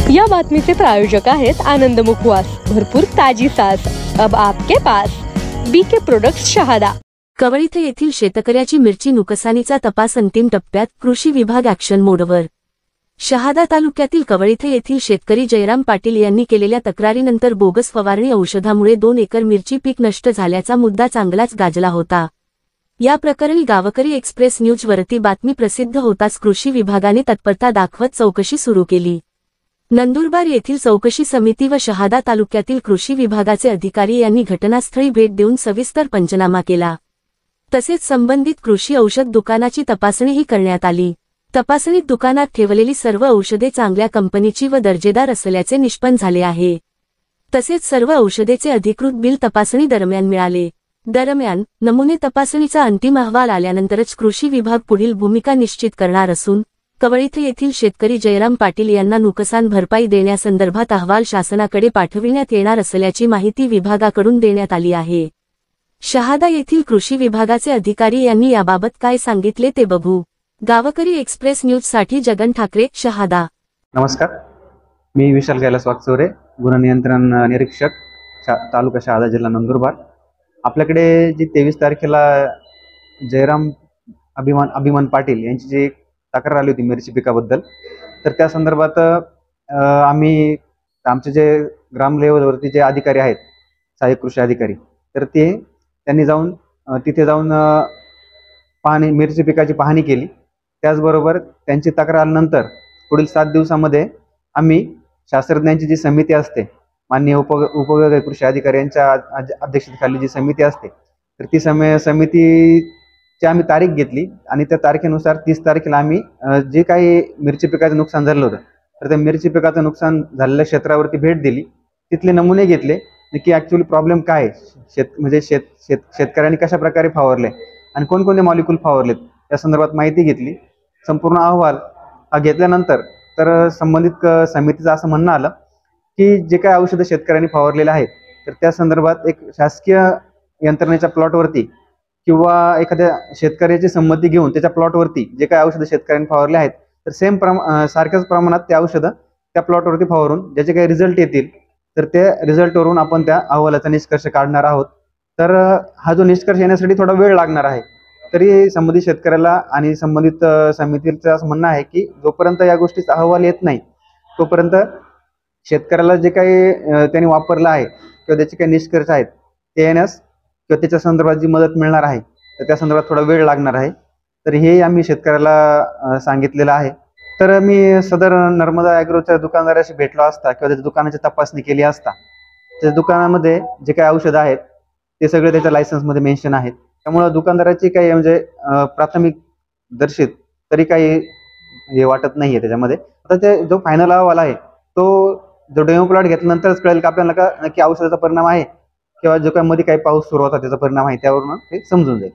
या बातमीचे प्रायोजक आहेत आनंद मुखवास, भरपूर ताजी सास अब आपके पास। BK products Shahada. कवळीथ येथील शेतकऱ्याची मिरची नुकसानीचा तपास अंतिम टप्प्यात, कृषी विभाग ॲक्शन मोडवर। शहादा तालुक्यातील कवळीथ येथील शेतकरी जयराम पाटील यांनी केलेल्या तक्रारीनंतर बोगस फवारणी औषधामुळे 2 एकर मिरची पीक नष्ट झाल्याचा मुद्दा चांगलाच गाजला होता। या प्रकरणी गावकरी एक्सप्रेस न्यूज वरती बातमी प्रसिद्ध होताच कृषी विभागाने तत्परता दाखवत चौकशी सुरू केली। नंदुरबार येथील चौकशी समिती व शहादा तालुक्यातील कृषी विभागाचे अधिकारी यांनी घटनास्थळी भेट देऊन सविस्तर पंचनामा केला। तसेच संबंधित कृषी औषध दुकानाची तपासणीही करण्यात आली। तपासणीत दुकानात ठेवलेली सर्व औषधे चांगल्या कंपनीची व दर्जेदार असल्याचे निष्पन्न झाले आहे। तसेच सर्व औषधेचे अधिकृत बिल तपासणी दरम्यान मिळाले। दरम्यान नमुने तपासणीचा अंतिम अहवाल आल्यानंतरच कृषी विभाग पुढील भूमिका निश्चित करणार असून कवळीथ येथील शेतकरी जयराम पाटील यांना नुकसान भरपाई देण्यासंदर्भात अहवाल शासनाकडे पाठविण्यात येणार असल्याची माहिती विभागाकडून देण्यात आली आहे। शहादा येथील कृषी विभागाचे अधिकारी यांनी याबाबत काय सांगितले ते बघू। गावकरी एक्सप्रेस न्यूज साठी जगन ठाकरे, शहादा। नमस्कार, मी विशाल कैलास वागचौरे, गुन्हा-नियंत्रण निरीक्षक, तालुका शहादा, जिल्हा नंदुरबार। आपल्याकडे जी 23 तारखेला जयराम अभिमान पाटील यांची जी तक्रार आली होती मिरची पिकाबद्दल, तर त्या संदर्भात आम्ही आमचे जे ग्राम लेवलवरती जे अधिकारी आहेत, सहाय्यक कृषी अधिकारी, तर त्यांनी तिथे जाऊन मिरची पिकाची पाहणी केली। त्याचबरोबर त्यांची तक्रार आल्यानंतर पुढील 7 दिवसामध्ये आम्ही शास्त्रज्ञांची जी समिती असते, माननीय उपविभागीय कृषी अधिकारी यांच्या अध्यक्षतेखाली जी समिती असते, तर ती समितीची आम्ही तारीख घेतली आणि त्या तारखेनुसार 30 तारखेला आम्ही जे काही मिरची पिकाचं नुकसान झालं होतं, तर त्या मिरची पिकाचं नुकसान झालेल्या क्षेत्रावरती भेट दिली, तिथले नमुने घेतले की ॲक्च्युअली प्रॉब्लेम काय आहे, शेतकऱ्यांनी कशा प्रकारे फवारले आणि कोणकोणते मॉलिक्यूल फवारलेत या संदर्भात माहिती घेतली। संपूर्ण अहवाल घेतल्यानंतर तर संबंधित समितीचं असं म्हणणं आलं की जे काही औषधं शेतकऱ्यांनी फवारलेले आहेत, तर त्या संदर्भात एक शासकीय यंत्रणेच्या प्लॉटवरती किंवा एखाद्या शेतकऱ्याची संमती घेऊन त्याच्या प्लॉटवरती जे काही औषधं शेतकऱ्यांनी फवारले आहेत, तर सारख्याच प्रमाणात ते औषधं त्या प्लॉटवरती फवारून ज्याचे काही रिझल्ट येतील, तर त्या रिझल्टवरून आपण त्या अहवालाचा निष्कर्ष काढणार आहोत। तर हा जो निष्कर्ष येण्यासाठी थोडा वेळ लागणार आहे, तरी संबंधित शेतकऱ्याला आणि संबंधित समितीचं असं म्हणणं आहे की जोपर्यंत या गोष्टीचा अहवाल येत नाही तोपर्यंत शेतकऱ्याला जे काही त्यांनी वापरलं आहे किंवा त्याचे काही निष्कर्ष आहेत ते येण्यास किंवा त्याच्या संदर्भात जी मदत मिळणार आहे, तर त्या संदर्भात थोडा वेळ लागणार आहे। तर हे आम्ही शेतकऱ्याला सांगितलेलं आहे। तर मी सदर नर्मदा ॲग्रोच्या दुकानदाराशी भेटलो असता किंवा त्याच्या दुकानाची तपासणी केली असता, त्या दुकानामध्ये जे काही औषधं आहेत ते सगळे त्याच्या लायसन्समध्ये मेन्शन आहेत। त्यामुळे दुकानदाराची काही म्हणजे प्राथमिक दर्शित तरी काही हे वाटत नाही आहे त्याच्यामध्ये। आता ते जो फायनल अहवाल आहे तो जो डेमो प्लॉट घेतल्यानंतरच कळेल की आपल्याला का नक्की औषधाचा परिणाम आहे किंवा जो काही मध्ये काही पाऊस सुरू होता त्याचा परिणाम आहे, त्यावरून ते समजून जाईल।